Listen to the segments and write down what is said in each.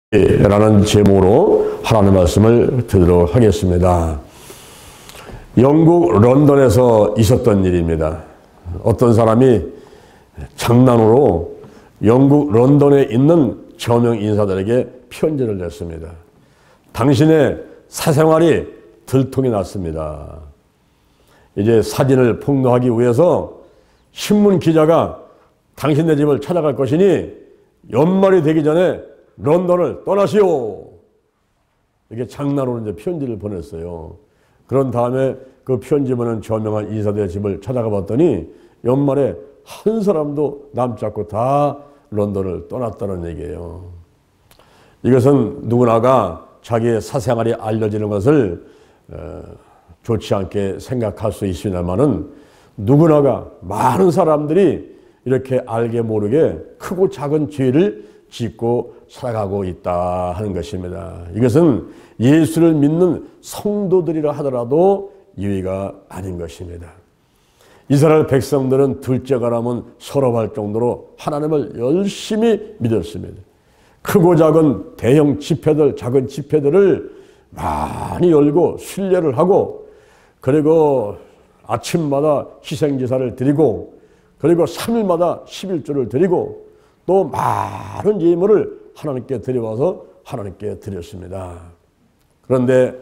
라는 제목으로 하나님의 말씀을 드리도록 하겠습니다. 영국 런던에서 있었던 일입니다. 어떤 사람이 장난으로 영국 런던에 있는 저명 인사들에게 편지를 냈습니다. 당신의 사생활이 들통이 났습니다. 이제 사진을 폭로하기 위해서 신문 기자가 당신네 집을 찾아갈 것이니 연말이 되기 전에 런던을 떠나시오. 이렇게 장난으로 이제 편지를 보냈어요. 그런 다음에 그 편지 보낸 저명한 인사들의 집을 찾아가 봤더니 연말에 한 사람도 남지 않고 다 런던을 떠났다는 얘기예요. 이것은 누구나가 자기의 사생활이 알려지는 것을 좋지 않게 생각할 수 있습니다만은 누구나가 많은 사람들이 이렇게 알게 모르게 크고 작은 죄를 짓고 살아가고 있다 하는 것입니다. 이것은 예수를 믿는 성도들이라 하더라도 예의가 아닌 것입니다. 이스라엘 백성들은 둘째 가라면 서러워할 정도로 하나님을 열심히 믿었습니다. 크고 작은 대형 집회들, 작은 집회들을 많이 열고 순례를 하고, 그리고 아침마다 희생제사를 드리고, 그리고 3일마다 11조를 드리고, 또 많은 예물을 하나님께 드려와서 하나님께 드렸습니다. 그런데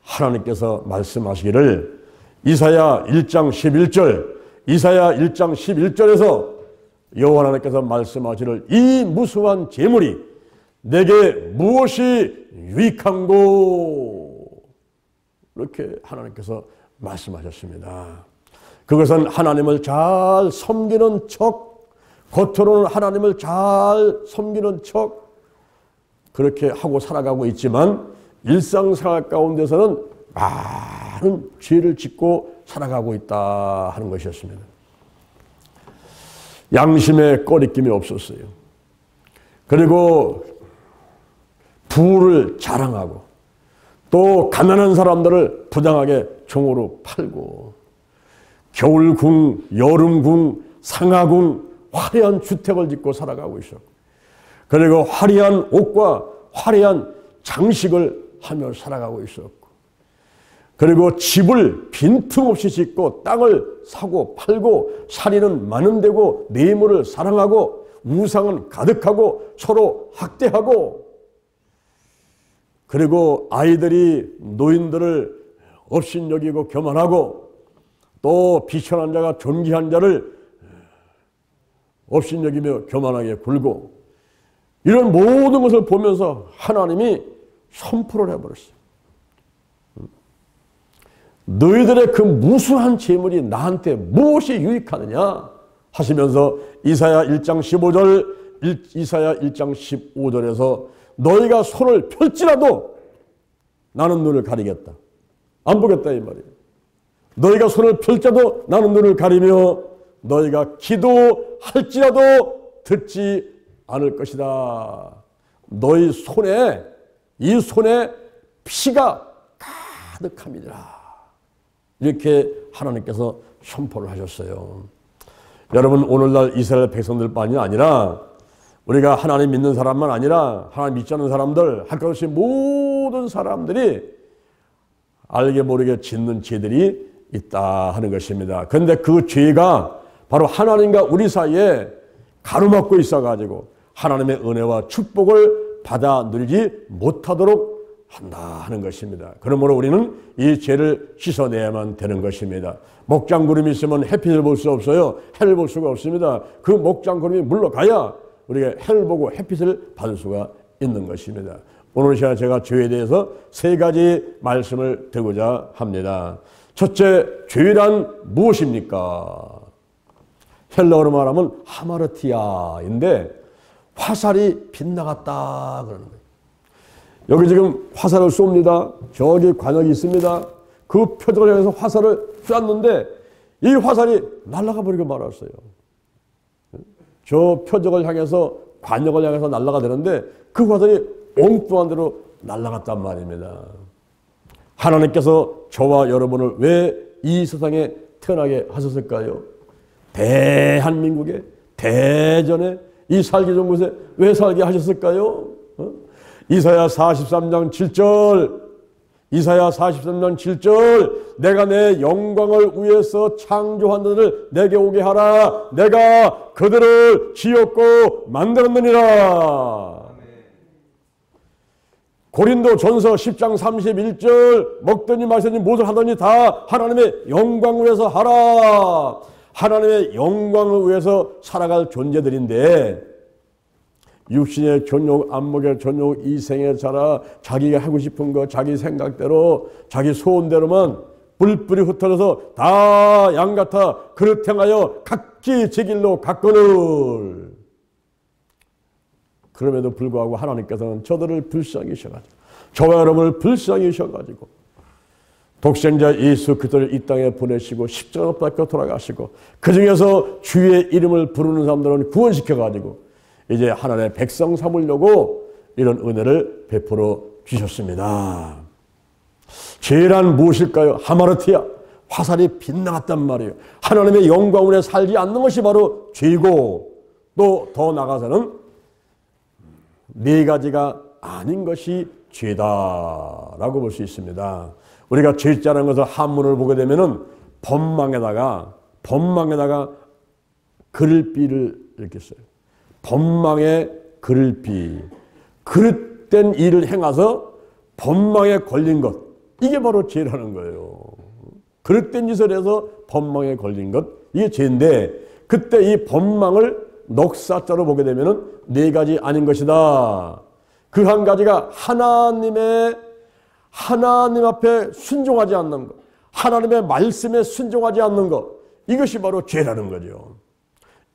하나님께서 말씀하시기를 이사야 1장 11절, 이사야 1장 11절에서 여호와 하나님께서 말씀하시기를 이 무수한 재물이 내게 무엇이 유익한고, 이렇게 하나님께서 말씀하셨습니다. 그것은 하나님을 잘 섬기는 척, 겉으로는 하나님을 잘 섬기는 척 그렇게 하고 살아가고 있지만 일상생활 가운데서는 많은 죄를 짓고 살아가고 있다 하는 것이었습니다. 양심에 꺼리낌이 없었어요. 그리고 부를 자랑하고 또 가난한 사람들을 부당하게 종으로 팔고 겨울궁, 여름궁, 상하궁 화려한 주택을 짓고 살아가고 있었고, 그리고 화려한 옷과 화려한 장식을 하며 살아가고 있었고, 그리고 집을 빈틈없이 짓고 땅을 사고 팔고 살인은 많은 데고 뇌물을 사랑하고 우상은 가득하고 서로 학대하고, 그리고 아이들이 노인들을 업신여기고 교만하고 또 비천한 자가 존귀한 자를 업신여기며 교만하게 굴고, 이런 모든 것을 보면서 하나님이 선포를 해버렸어요. 너희들의 그 무수한 재물이 나한테 무엇이 유익하느냐 하시면서 이사야 1장 15절, 이사야 1장 15절에서 너희가 손을 펼지라도 나는 눈을 가리겠다. 안 보겠다 이 말이에요. 너희가 손을 펼쳐도 나는 눈을 가리며 너희가 기도할지라도 듣지 않을 것이다. 너희 손에, 이 손에 피가 가득합니다. 이렇게 하나님께서 선포를 하셨어요. 여러분, 오늘날 이스라엘 백성들뿐만이 아니라 우리가 하나님 믿는 사람만 아니라 하나님 믿지 않는 사람들, 할 것 없이 모든 사람들이 알게 모르게 짓는 죄들이 있다 하는 것입니다. 그런데 그 죄가 바로 하나님과 우리 사이에 가로막고 있어가지고 하나님의 은혜와 축복을 받아 누리지 못하도록 한다 하는 것입니다. 그러므로 우리는 이 죄를 씻어내야만 되는 것입니다. 목장구름이 있으면 햇빛을 볼 수 없어요. 해를 볼 수가 없습니다. 그 목장구름이 물러가야 우리가 해를 보고 햇빛을 받을 수가 있는 것입니다. 오늘 시간에 제가 죄에 대해서 세 가지 말씀을 드리고자 합니다. 첫째, 죄란 무엇입니까? 헬라어로 말하면 하마르티아인데 화살이 빗나갔다 그러는 거예요. 여기 지금 화살을 쏩니다. 저기 관역이 있습니다. 그 표적을 향해서 화살을 쐈는데 이 화살이 날아가 버리고 말았어요. 저 표적을 향해서, 관역을 향해서 날아가 되는데 그 화살이 엉뚱한 대로 날아갔단 말입니다. 하나님께서 저와 여러분을 왜 이 세상에 태어나게 하셨을까요? 대한민국에, 대전에, 이 살기 좋은 곳에 왜 살게 하셨을까요? 이사야 43장 7절, 이사야 43장 7절, 내가 내 영광을 위해서 창조한 자들을 내게 오게 하라. 내가 그들을 지었고 만들었느니라. 고린도 전서 10장 31절, 먹더니 마시더니 무엇을 하더니 다 하나님의 영광을 위해서 하라. 하나님의 영광을 위해서 살아갈 존재들인데, 육신의 전욕, 안목의 전욕, 이생의 자라, 자기가 하고 싶은 거 자기 생각대로 자기 소원대로만 뿔뿔이 흩어져서 다 양같아 그릇 행하여 각기 제 길로 갔거늘. 그럼에도 불구하고 하나님께서는 저들을 불쌍히 여셔가지고, 저와 여러분을 불쌍히 여셔가지고 독생자 예수 그리스도를 이 땅에 보내시고 십자가로 밟고 돌아가시고, 그 중에서 주의 이름을 부르는 사람들은 구원시켜가지고 이제 하나님의 백성 삼으려고 이런 은혜를 베풀어 주셨습니다. 죄란 무엇일까요? 하마르티아, 화살이 빗나갔단 말이에요. 하나님의 영광을 살지 않는 것이 바로 죄고, 또 더 나가서는 네 가지가 아닌 것이 죄다라고 볼 수 있습니다. 우리가 죄자라는 것을 한문을 보게 되면은 법망에다가 그를비를 이렇게 써요. 법망에 그를비, 그릇된 일을 행해서 법망에 걸린 것, 이게 바로 죄라는 거예요. 그릇된 짓을 해서 법망에 걸린 것, 이게 죄인데, 그때 이 법망을 넉사자로 보게 되면은 네 가지 아닌 것이다. 그 한 가지가 하나님 앞에 순종하지 않는 것, 하나님의 말씀에 순종하지 않는 것, 이것이 바로 죄라는 거죠.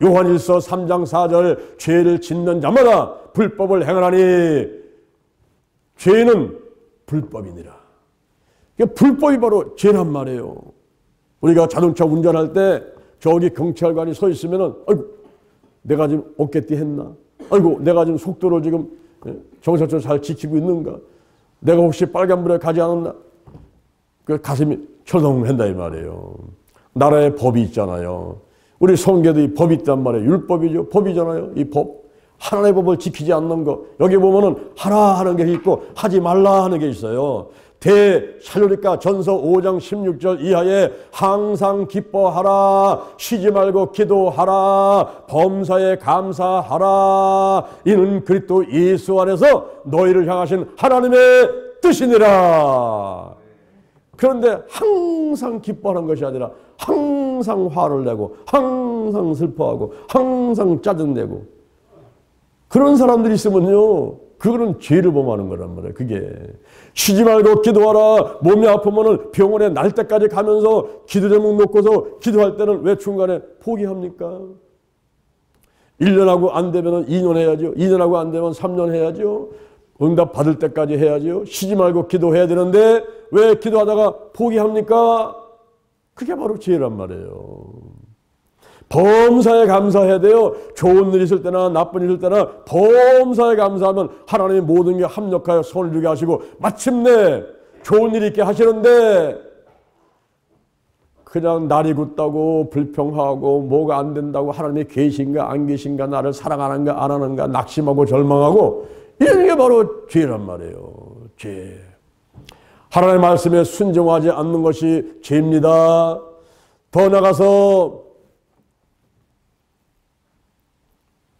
요한일서 3장 4절, 죄를 짓는 자마다 불법을 행하나니 죄는 불법이니라. 불법이 바로 죄란 말이에요. 우리가 자동차 운전할 때 저기 경찰관이 서 있으면은, 아이고 내가 지금 어깨띠 했나? 아이고 내가 지금 속도를 지금 정상적으로 잘 지키고 있는가? 내가 혹시 빨간불에 가지 않았나? 그 가슴이 철렁한다 이 말이에요. 나라에 법이 있잖아요. 우리 성계도 이 법이 있단 말이에요. 율법이죠. 법이잖아요. 이 법. 하나님의 법을 지키지 않는 거. 여기 보면은 하라 하는 게 있고 하지 말라 하는 게 있어요. 대살로니가 전서 5장 16절 이하에 항상 기뻐하라, 쉬지 말고 기도하라, 범사에 감사하라, 이는 그리스도 예수 안에서 너희를 향하신 하나님의 뜻이니라. 그런데 항상 기뻐하는 것이 아니라 항상 화를 내고 항상 슬퍼하고 항상 짜증내고 그런 사람들이 있으면요, 그거는 죄를 범하는 거란 말이에요. 그게 쉬지 말고 기도하라. 몸이 아프면은 병원에 날 때까지 가면서 기도 제목 놓고서 기도할 때는 왜 중간에 포기합니까? 1년하고 안 되면은 2년 해야죠. 2년하고 안 되면 3년 해야죠. 응답 받을 때까지 해야죠. 쉬지 말고 기도해야 되는데 왜 기도하다가 포기합니까? 그게 바로 죄란 말이에요. 범사에 감사해야 돼요. 좋은 일 있을 때나 나쁜 일 있을 때나 범사에 감사하면 하나님이 모든 게 합력하여 선을 주게 하시고 마침내 좋은 일이 있게 하시는데, 그냥 날이 굳다고 불평하고 뭐가 안 된다고 하나님이 계신가 안 계신가, 나를 사랑하는가 안 하는가 낙심하고 절망하고, 이런 게 바로 죄란 말이에요. 죄. 하나님의 말씀에 순종하지 않는 것이 죄입니다. 더 나가서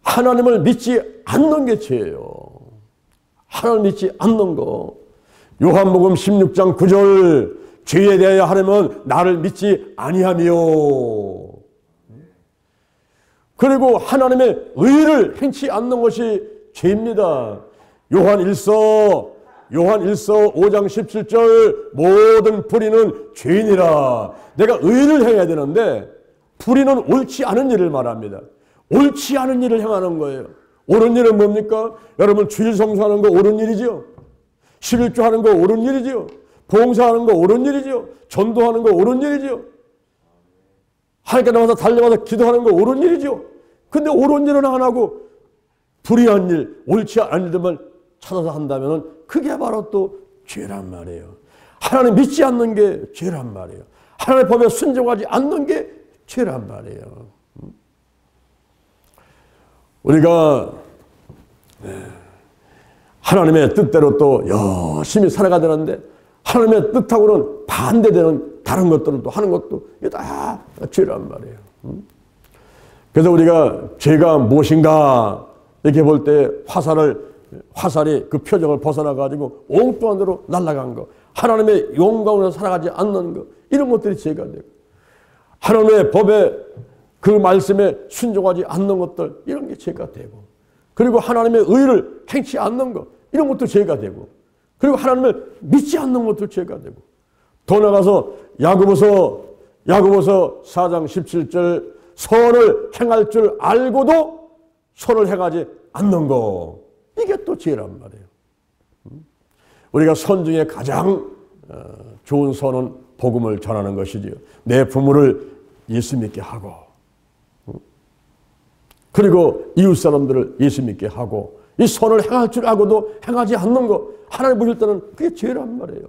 하나님을 믿지 않는 게 죄예요. 하나님을 믿지 않는 거. 요한복음 16장 9절, 죄에 대하여 하나님은 나를 믿지 아니하며, 그리고 하나님의 의를 행치 않는 것이 죄입니다. 요한일서 5장 17절, 모든 불의는 죄인이라. 내가 의를 행해야 되는데 불의는 옳지 않은 일을 말합니다. 옳지 않은 일을 행하는 거예요. 옳은 일은 뭡니까? 여러분, 주일 성수하는 거 옳은 일이죠. 11조 하는 거 옳은 일이죠. 봉사하는 거 옳은 일이죠. 전도하는 거 옳은 일이죠. 하나님께 나와서 달려가서 기도하는 거 옳은 일이죠. 근데 옳은 일은 안 하고 불의한 일, 옳지 않은 일들만 찾아서 한다면 그게 바로 또 죄란 말이에요. 하나님 믿지 않는 게 죄란 말이에요. 하나님의 법에 순종하지 않는 게 죄란 말이에요. 우리가 하나님의 뜻대로 또 열심히 살아가야 되는데 하나님의 뜻하고는 반대되는 다른 것들을 또 하는 것도 이게 다 죄란 말이에요. 그래서 우리가 죄가 무엇인가 이렇게 볼 때 화살이 그 표정을 벗어나가지고 엉뚱한 데로 날아간 거, 하나님의 영광으로 살아가지 않는 거, 이런 것들이 죄가 되고, 하나님의 법에 그 말씀에 순종하지 않는 것들, 이런 게 죄가 되고, 그리고 하나님의 의를 행치 않는 것, 이런 것도 죄가 되고, 그리고 하나님을 믿지 않는 것도 죄가 되고, 더 나가서 야고보서 4장 17절, 선을 행할 줄 알고도 선을 행하지 않는 거, 이게 또 죄란 말이에요. 우리가 선 중에 가장 좋은 선은 복음을 전하는 것이지요. 내 부모를 예수 믿게 하고, 그리고 이웃 사람들을 예수 믿게 하고, 이 선을 행할 줄 알고도 행하지 않는 거, 하나님 보실 때는 그게 죄란 말이에요.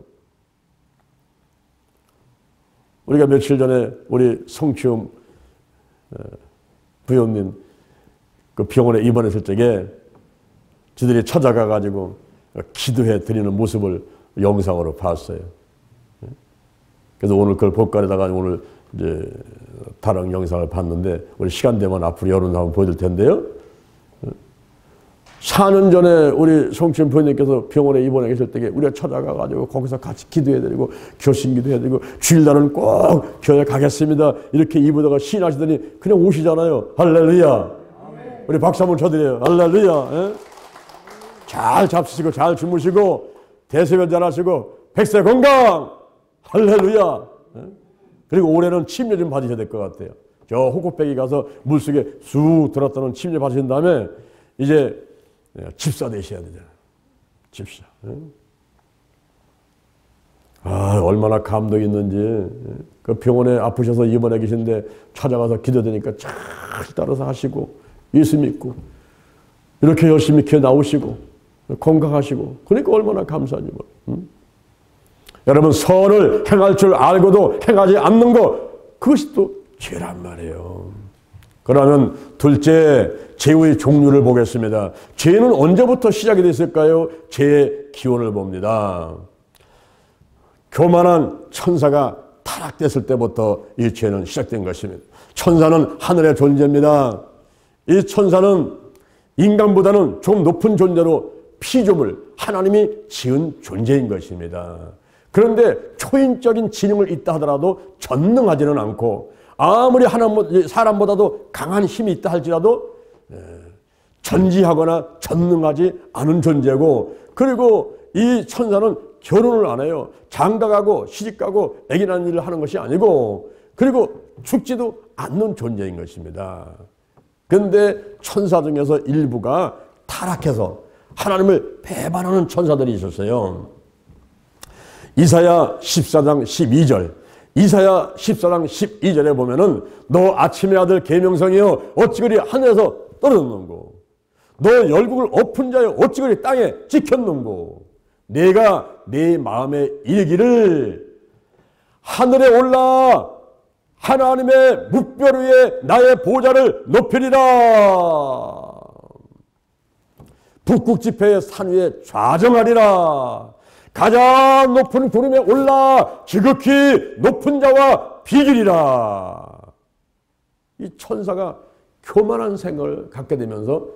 우리가 며칠 전에 우리 성추음 부모님 그 병원에 입원했을 적에 지들이 찾아가가지고 기도해 드리는 모습을 영상으로 봤어요. 그래서 오늘 그걸 볼까에다가 오늘 이제 다른 영상을 봤는데, 우리 시간 되면 앞으로 여러분 한번 보여줄 텐데요. 4년 전에 우리 성춘 부모님께서 병원에 입원해 계실 때 우리가 찾아가가지고 거기서 같이 기도해드리고 교신 기도해드리고 주일날은 꼭 교회 가겠습니다 이렇게 입으다가 시인하시더니 그냥 오시잖아요. 할렐루야. 우리 박수 한번 쳐드려요. 할렐루야. 예? 잘 잡수시고 잘 주무시고 대소변 잘 하시고 백세 건강. 할렐루야. 예? 그리고 올해는 침례 좀 받으셔야 될 것 같아요. 저 호흡백이 가서 물속에 쑥 들었다는 침례 받으신 다음에 이제 집사 되셔야 되잖아요. 집사. 아, 얼마나 감동이 있는지. 그 병원에 아프셔서 입원해 계신데 찾아가서 기도되니까 잘 따라서 하시고 예수 믿고 이렇게 열심히 기어 나오시고 건강하시고, 그러니까 얼마나 감사하지 뭐. 여러분, 선을 행할 줄 알고도 행하지 않는 것, 그것이 또 죄란 말이에요. 그러면 둘째, 죄의 종류를 보겠습니다. 죄는 언제부터 시작이 됐을까요? 죄의 기원을 봅니다. 교만한 천사가 타락됐을 때부터 이 죄는 시작된 것입니다. 천사는 하늘의 존재입니다. 이 천사는 인간보다는 좀 높은 존재로 피조물, 하나님이 지은 존재인 것입니다. 그런데 초인적인 지능을 있다 하더라도 전능하지는 않고, 아무리 사람보다도 강한 힘이 있다 할지라도 전지하거나 전능하지 않은 존재고, 그리고 이 천사는 결혼을 안 해요. 장가가고 시집가고 아기 낳는 일을 하는 것이 아니고, 그리고 죽지도 않는 존재인 것입니다. 그런데 천사 중에서 일부가 타락해서 하나님을 배반하는 천사들이 있었어요. 이사야 14장 12절, 이사야 14장 12절에 보면은 너 아침의 아들 계명성이여 어찌 그리 하늘에서 떨어졌는고, 너 열국을 엎은 자여 어찌 그리 땅에 찍혔는고, 내가 내 마음에 이르기를 하늘에 올라 하나님의 묵별 위에 나의 보좌를 높이리라, 북극지폐의 산 위에 좌정하리라, 가장 높은 구름에 올라 지극히 높은 자와 비기리라. 이 천사가 교만한 생각을 갖게 되면서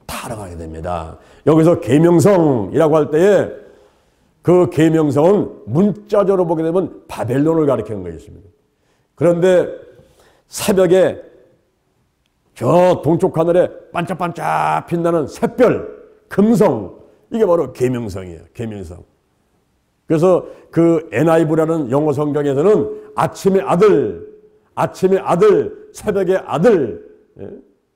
타락하게 됩니다. 여기서 계명성이라고 할 때에 그 계명성은 문자적으로 보게 되면 바벨론을 가리키는 것입니다. 그런데 새벽에 저 동쪽 하늘에 반짝반짝 빛나는 샛별, 금성, 이게 바로 계명성이에요. 계명성. 그래서 그 NIV라는 영어 성경에서는 아침의 아들, 새벽의 아들,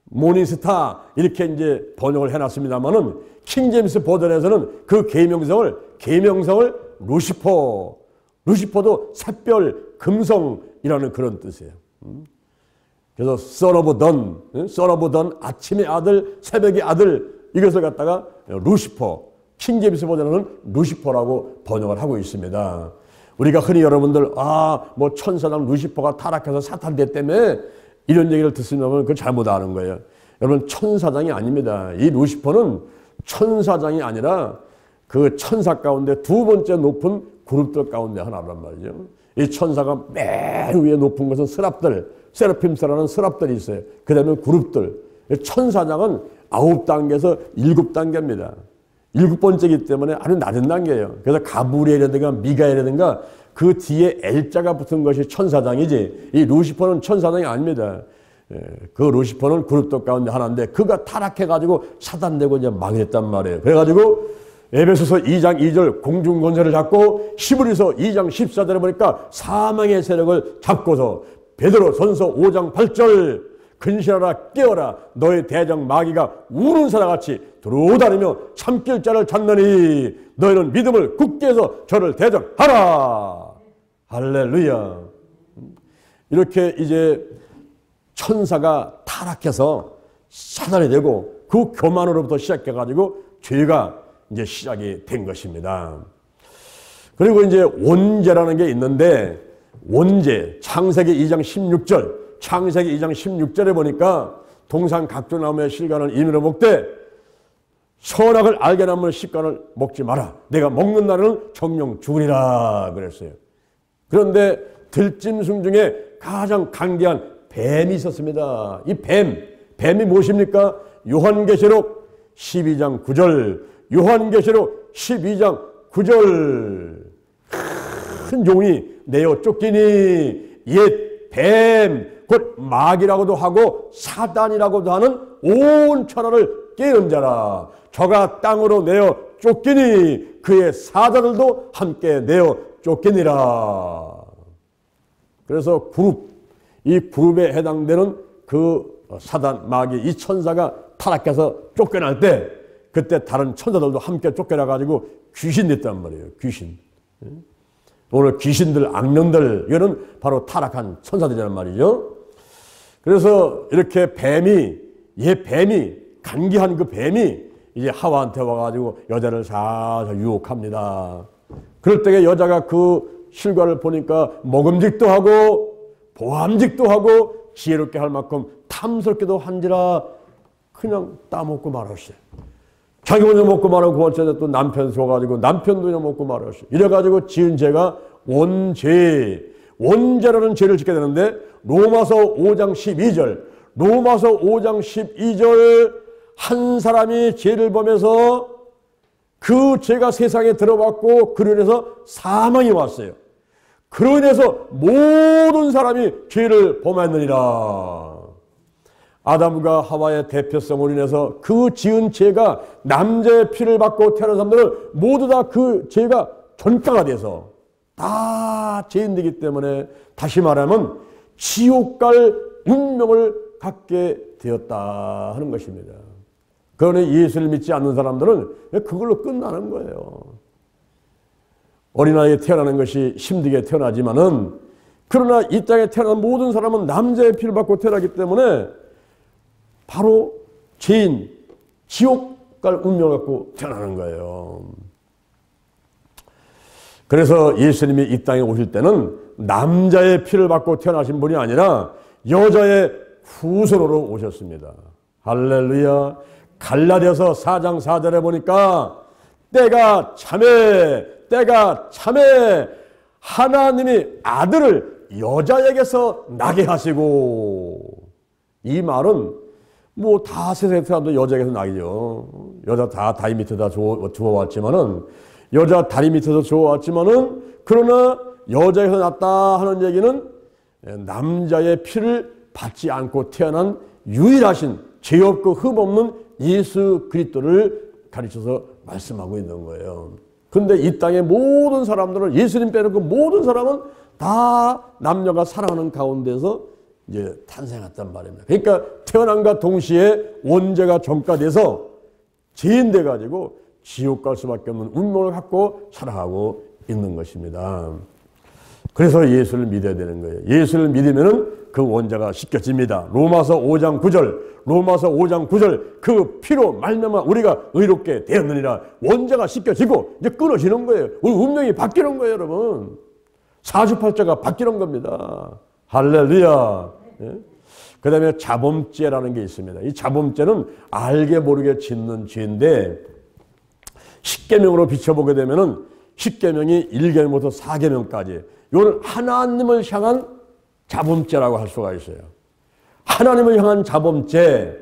모닝스타 이렇게 이제 번역을 해놨습니다만은 킹제임스 버전에서는 그 계명성을 루시퍼도 샛별, 금성이라는 그런 뜻이에요. 그래서 son of dawn, 아침의 아들, 새벽의 아들, 이것을 갖다가 루시퍼, 킹제임스 버전은 루시퍼라고 번역을 하고 있습니다. 우리가 흔히 여러분들 뭐 천사장 루시퍼가 타락해서 사탄 됐다며 이런 얘기를 듣으면 그걸 잘못 아는 거예요. 여러분, 천사장이 아닙니다. 이 루시퍼는 천사장이 아니라 그 천사 가운데 두 번째 높은 그룹들 가운데 하나란 말이죠. 이 천사가 맨 위에 높은 것은 스랍들, 세라핌스라는 스랍들이 있어요. 그 다음에 그룹들. 천사장은 9단계에서 7단계입니다. 7번째이기 때문에 아주 낮은 단계예요. 그래서 가브리엘이라든가 미가엘이라든가 그 뒤에 L자가 붙은 것이 천사장이지, 이 루시퍼는 천사장이 아닙니다. 그 루시퍼는 그룹들 가운데 하나인데 그가 타락해가지고 차단되고 이제 망했단 말이에요. 그래가지고 에베소서 2장 2절 공중권세를 잡고 히브리서 2장 14절에 보니까 사망의 세력을 잡고서 베드로 전서 5장 8절 근신하라 깨어라 너의 대적 마귀가 우는 사자같이 들어다니며 참길 자를 찾느니 너희는 믿음을 굳게 해서 저를 대적하라. 할렐루야. 이렇게 이제 천사가 타락해서 사단이 되고 그 교만으로부터 시작해가지고 죄가 이제 시작이 된 것입니다. 그리고 이제 원죄라는 게 있는데 원죄 창세기 2장 16절 창세기 2장 16절에 보니까 동산 각종나무의 실과는 임의로 먹되 선악을 알게 나무의 식간을 먹지 마라. 내가 먹는 날은 정령 죽으리라 그랬어요. 그런데 들짐승 중에 가장 강대한 뱀이 있었습니다. 이 뱀이 무엇입니까? 요한계시록 12장 9절 요한계시록 12장 9절 큰 용이 내어 쫓기니 옛 뱀 곧 마귀라고도 하고 사단이라고도 하는 온 천하를 깨는 자라. 저가 땅으로 내어 쫓기니 그의 사자들도 함께 내어 쫓기니라. 그래서 이 그룹에 해당되는 그 사단 마귀 이 천사가 타락해서 쫓겨날 때 그때 다른 천사들도 함께 쫓겨나가지고 귀신 됐단 말이에요. 귀신. 오늘 귀신들, 악령들, 이거는 바로 타락한 천사들이란 말이죠. 그래서 이렇게 뱀이 간기한 그 뱀이 이제 하와한테 와가지고 여자를 살살 유혹합니다. 그럴 때 여자가 그 실과를 보니까 먹음직도 하고 보암직도 하고 지혜롭게 할 만큼 탐스럽게도 한지라 그냥 따먹고 말았어요. 자기 혼자 먹고 말하고 그 번째는 또 남편 줘가지고 남편도 그냥 먹고 말았어요. 이래가지고 지은 죄가 원죄라는 죄를 짓게 되는데 로마서 5장 12절 한 사람이 죄를 범해서 그 죄가 세상에 들어왔고 그로 인해서 사망이 왔어요. 그로 인해서 모든 사람이 죄를 범했느니라. 아담과 하와의 대표성으로 인해서 그 지은 죄가 남자의 피를 받고 태어난 사람들은 모두 다 그 죄가 전가가 돼서 다 죄인이기 때문에 다시 말하면 지옥 갈 운명을 갖게 되었다 하는 것입니다. 그러니 예수를 믿지 않는 사람들은 그걸로 끝나는 거예요. 어린아이에 태어나는 것이 힘들게 태어나지만은 그러나 이 땅에 태어난 모든 사람은 남자의 피를 받고 태어나기 때문에 바로 죄인, 지옥 갈 운명을 갖고 태어나는 거예요. 그래서 예수님이 이 땅에 오실 때는 남자의 피를 받고 태어나신 분이 아니라 여자의 후손으로 오셨습니다. 할렐루야. 갈라디아서 4장 4절에 보니까 때가 참에 하나님이 아들을 여자에게서 나게 하시고, 이 말은 뭐 다 세상에 사람도 여자에게서 나기죠. 여자 다 다리 밑에다 주워왔지만은 여자 다리 밑에서 주워왔지만은 그러나 여자에게서 났다 하는 얘기는 남자의 피를 받지 않고 태어난 유일하신 죄 없고 흠 없는 예수 그리스도를 가르쳐서 말씀하고 있는 거예요. 근데 이 땅의 모든 사람들은 예수님 빼놓고 모든 사람은 다 남녀가 사랑하는 가운데서 이제 탄생했단 말입니다. 그러니까 태어남과 동시에 원죄가 전가돼서 죄인 돼가지고 지옥 갈 수밖에 없는 운명을 갖고 살아가고 있는 것입니다. 그래서 예수를 믿어야 되는 거예요. 예수를 믿으면은 그 원죄가 씻겨집니다. 로마서 5장 9절 그 피로 말미암아 우리가 의롭게 되었느니라. 원죄가 씻겨지고 이제 끊어지는 거예요. 우리 운명이 바뀌는 거예요, 여러분. 사주팔자가 바뀌는 겁니다. 할렐루야. 예? 그 다음에 자범죄라는 게 있습니다. 이 자범죄는 알게 모르게 짓는 죄인데, 십계명으로 비춰보게 되면은 십계명이 1계명부터 4계명까지 이건 하나님을 향한 자범죄라고 할 수가 있어요. 하나님을 향한 자범죄.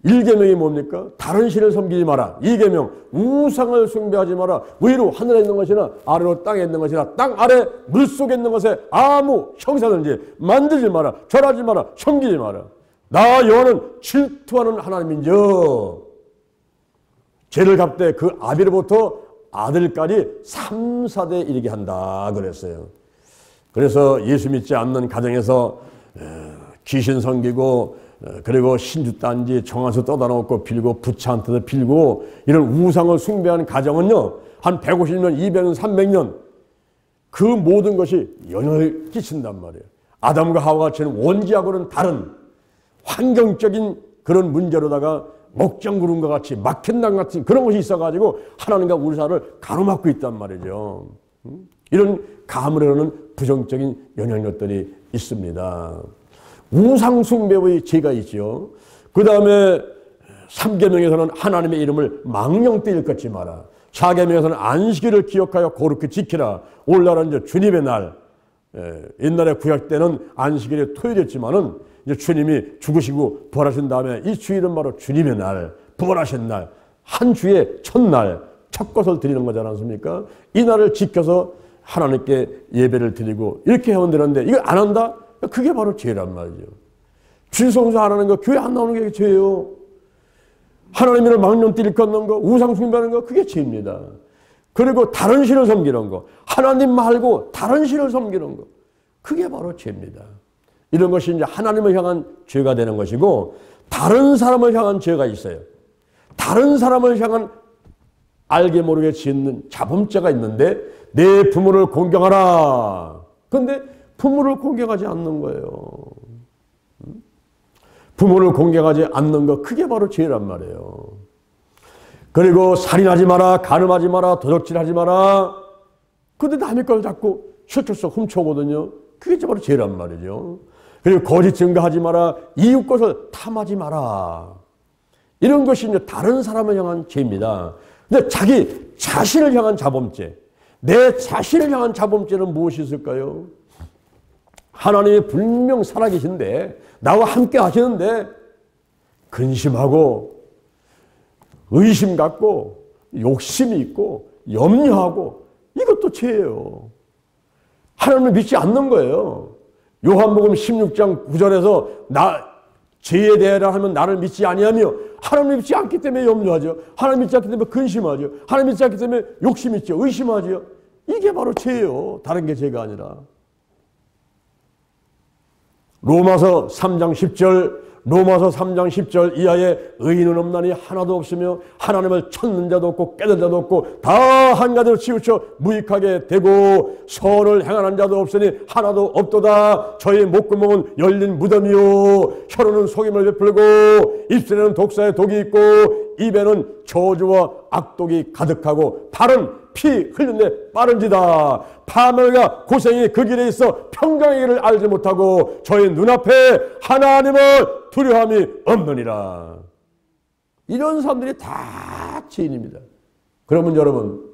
1계명이 뭡니까? 다른 신을 섬기지 마라. 2계명 우상을 숭배하지 마라. 위로 하늘에 있는 것이나 아래로 땅에 있는 것이나 땅 아래 물속에 있는 것에 아무 형상든지 만들지 마라. 절하지 마라. 섬기지 마라. 나 여호와는 질투하는 하나님인저. 죄를 갚되 그 아비로부터 아들까지 3, 4대 이르게 한다 그랬어요. 그래서 예수 믿지 않는 가정에서 귀신 섬기고 그리고 신주단지 정한수 떠다 놓고 빌고 부처한테도 빌고 이런 우상을 숭배하는 가정은요 한 150년, 200년, 300년 그 모든 것이 영향을 끼친단 말이에요. 아담과 하와가 지는 원죄하고는 다른 환경적인 그런 문제로다가 목장구름과 같이 막힌당 같은 그런 것이 있어가지고 하나님과 우리 사이를 가로막고 있단 말이죠. 이런 가문에는 부정적인 영향력들이 있습니다. 우상숭배의 죄가 있죠. 그 다음에 3계명에서는 하나님의 이름을 망령되이 일컫지 마라. 4계명에서는 안식일을 기억하여 거룩히 지키라. 오늘날은 이제 주님의 날. 옛날에 구약 때는 안식일이 토요일이었지만은 이제 주님이 죽으시고 부활하신 다음에 이 주일은 바로 주님의 날, 부활하신 날, 한 주의 첫날, 첫 것을 드리는 거지 않습니까? 이 날을 지켜서 하나님께 예배를 드리고 이렇게 해온 되는데 이걸 안 한다? 그게 바로 죄란 말이죠. 주일성수 안 하는 거, 교회 안 나오는 게 죄예요. 하나님을 망령띠 일컫는 거, 우상 숭배하는 거, 그게 죄입니다. 그리고 다른 신을 섬기는 거, 하나님 말고 다른 신을 섬기는 거, 그게 바로 죄입니다. 이런 것이 이제 하나님을 향한 죄가 되는 것이고, 다른 사람을 향한 죄가 있어요. 다른 사람을 향한 알게 모르게 짓는 자범죄가 있는데, 내 부모를 공경하라. 그런데 부모를 공경하지 않는 거예요. 부모를 공경하지 않는 거, 그게 바로 죄란 말이에요. 그리고 살인하지 마라, 간음하지 마라, 도적질하지 마라. 그런데 남의 걸 자꾸 실질적 훔쳐오거든요. 그게 바로 죄란 말이죠. 그리고 거짓 증거하지 마라, 이웃 것을 탐하지 마라. 이런 것이 이제 다른 사람을 향한 죄입니다. 근데 자기 자신을 향한 자범죄, 내 자신을 향한 자범죄는 무엇이 있을까요? 하나님이 분명 살아계신데, 나와 함께 하시는데, 근심하고, 의심 갖고, 욕심이 있고, 염려하고, 이것도 죄예요. 하나님을 믿지 않는 거예요. 요한복음 16장 9절에서 죄에 대하여 하면 나를 믿지 아니하며, 하나님을 믿지 않기 때문에 염려하죠. 하나님을 믿지 않기 때문에 근심하죠. 하나님을 믿지 않기 때문에 욕심 있죠. 의심하죠. 이게 바로 죄예요. 다른 게 죄가 아니라. 로마서 3장 10절 이하에 의인은 없나니 하나도 없으며 하나님을 찾는 자도 없고 깨달은 자도 없고 다 한 가지로 치우쳐 무익하게 되고 선을 행하는 자도 없으니 하나도 없도다. 저희 목구멍은 열린 무덤이요 혀로는 속임을 베풀고 입술에는 독사의 독이 있고 입에는 저주와 악독이 가득하고 발은 피 흘린데 빠른지다. 파멸과 고생이 그 길에 있어 평강의 길을 알지 못하고 저희 눈앞에 하나님을 두려움이 없느니라. 이런 사람들이 다 죄인입니다. 그러면 여러분,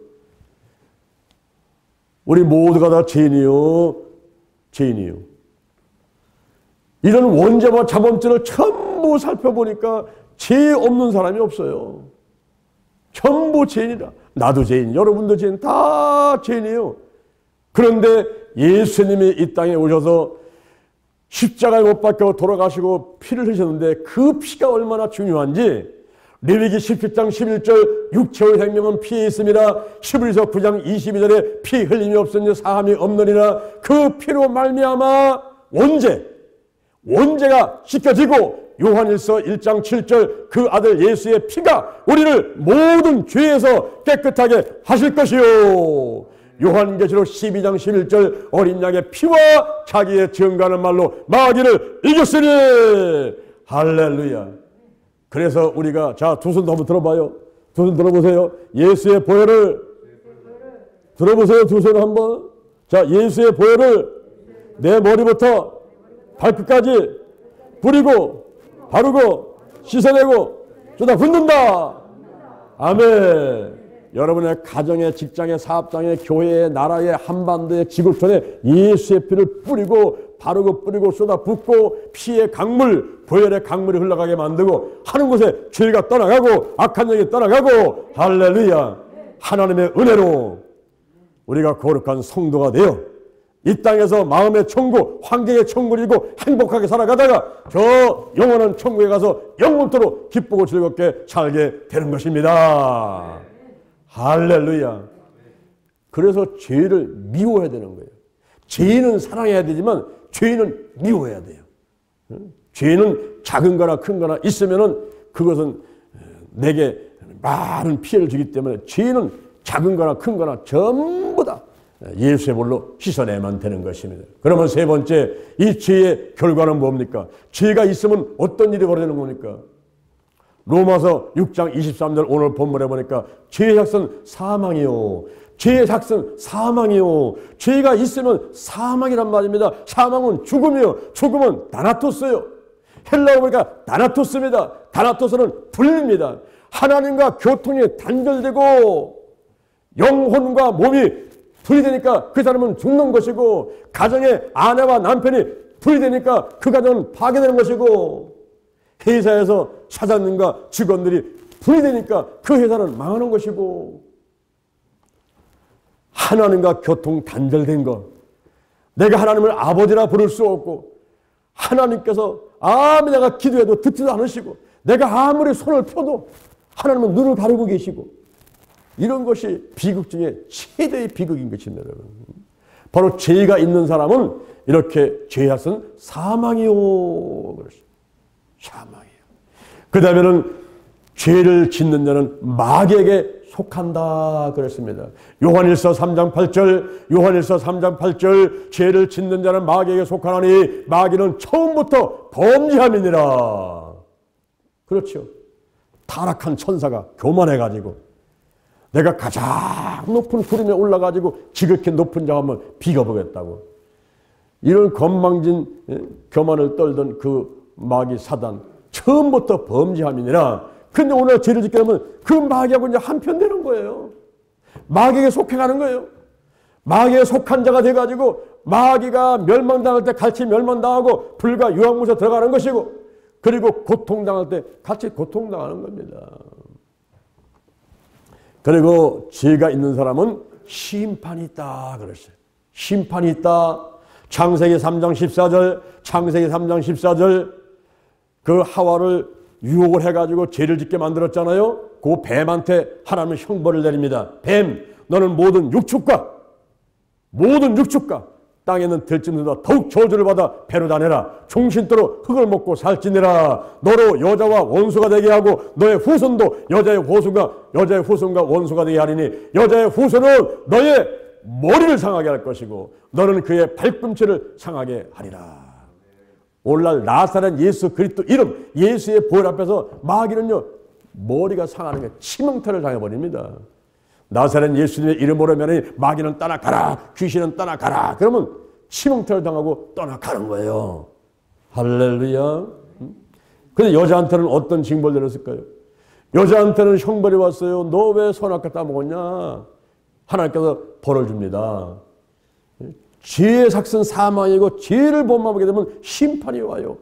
우리 모두가 다 죄인이요. 이런 원죄와 자범죄를 전부 살펴보니까 죄 없는 사람이 없어요. 전부 죄인이다. 나도 죄인, 여러분도 죄인, 다 죄인이에요. 그런데 예수님이 이 땅에 오셔서 십자가에 못 박혀 돌아가시고 피를 흘리셨는데 그 피가 얼마나 중요한지 레위기 17장 11절 육체의 생명은 피에 있습니다. 히브리서 9장 22절에 피 흘림이 없으니 사함이 없느니라. 그 피로 말미암아 원죄가 씻겨지고 요한일서 1장 7절 그 아들 예수의 피가 우리를 모든 죄에서 깨끗하게 하실 것이요. 요한계시록 12장 11절 어린 양의 피와 자기의 증거하는 말로 마귀를 이겼으니. 할렐루야. 그래서 우리가 두 손도 한번 들어봐요. 두 손 들어보세요. 예수의 보혈을 들어보세요. 두 손 한번. 자, 예수의 보혈을 내 머리부터 발끝까지 뿌리고 바르고 씻어내고 쏟아 붓는다. 아멘. 여러분의 가정에, 직장에, 사업장에, 교회에, 나라에, 한반도에, 지구촌에 예수의 피를 뿌리고 바르고 뿌리고 쏟아붓고 피의 강물, 보혈의 강물이 흘러가게 만들고 하는 곳에 죄가 떠나가고 악한 영이 떠나가고 할렐루야. 하나님의 은혜로 우리가 거룩한 성도가 되어 이 땅에서 마음의 천국, 환경의 천국을 이루고 행복하게 살아가다가 저 영원한 천국에 가서 영원토록 기쁘고 즐겁게 살게 되는 것입니다. 할렐루야. 그래서 죄를 미워해야 되는 거예요. 죄인은 사랑해야 되지만 죄인은 미워해야 돼요. 죄는 작은 거나 큰 거나 있으면은 그것은 내게 많은 피해를 주기 때문에 죄는 작은 거나 큰 거나 전부 다 예수의 볼로 씻어내야만 되는 것입니다. 그러면 세 번째, 이 죄의 결과는 뭡니까? 죄가 있으면 어떤 일이 벌어지는 겁니까? 로마서 6장 23절 오늘 본문에 보니까 죄의 삭은 사망이요. 죄의 삭은 사망이요. 죄가 있으면 사망이란 말입니다. 사망은 죽음이요. 죽음은 다나토스요. 헬라어 보니까 다나토스입니다. 다나토스는 분리입니다. 하나님과 교통이 단절되고 영혼과 몸이 분리되니까 그 사람은 죽는 것이고, 가정의 아내와 남편이 분리되니까 그 가정은 파괴되는 것이고, 회사에서 사장님과 직원들이 분리되니까 그 회사는 망하는 것이고, 하나님과 교통 단절된 것, 내가 하나님을 아버지라 부를 수 없고, 하나님께서 아무리 내가 기도해도 듣지도 않으시고, 내가 아무리 손을 펴도 하나님은 눈을 가리고 계시고, 이런 것이 비극 중에 최대의 비극인 것입니다, 여러분. 바로 죄가 있는 사람은 이렇게 죄악은 사망이요. 그렇습니다. 사망이요. 그 다음에는 죄를 짓는 자는 마귀에게 속한다 그랬습니다. 요한일서 3장 8절, 요한일서 3장 8절, 죄를 짓는 자는 마귀에게 속하나니 마귀는 처음부터 범죄함이니라. 그렇죠. 타락한 천사가 교만해가지고 내가 가장 높은 구름에 올라가지고 지극히 높은 자 한번 비벼보겠다고, 이런 건망진 교만을 떨던 그 마귀 사단, 처음부터 범죄함이니라. 근데 오늘 죄를 짓게 되면 그 마귀하고 이제 한편 되는 거예요. 마귀에게 속해가는 거예요. 마귀에 속한 자가 돼가지고 마귀가 멸망당할 때 같이 멸망당하고 불과 유황무소 들어가는 것이고, 그리고 고통당할 때 같이 고통당하는 겁니다. 그리고 죄가 있는 사람은 심판이 있다 그랬어요. 심판이 있다. 창세기 3장 14절, 창세기 3장 14절, 그 하와를 유혹을 해가지고 죄를 짓게 만들었잖아요. 그 뱀한테 하나님은 형벌을 내립니다. 뱀, 너는 모든 육축과 땅에 있는 들짐승보다 더욱 저주를 받아 배로 다내라. 종신토록 흙을 먹고 살찌니라. 너로 여자와 원수가 되게 하고 너의 후손도 여자의 후손과 원수가 되게 하리니 여자의 후손은 너의 머리를 상하게 할 것이고 너는 그의 발꿈치를 상하게 하리라. 오늘날 나사렛 예수 그리스도 이름, 예수의 보혈 앞에서 마귀는요 머리가 상하는 게 치명타를 당해버립니다. 나사렛 예수님의 이름으로 하면 마귀는 떠나가라, 귀신은 떠나가라. 그러면 치명타를 당하고 떠나가는 거예요. 할렐루야. 근데 여자한테는 어떤 징벌을 내렸을까요? 여자한테는 형벌이 왔어요. 너 왜 선악과 따먹었냐? 하나님께서 벌을 줍니다. 죄의 삭은 사망이고 죄를 범하게 되면 심판이 와요.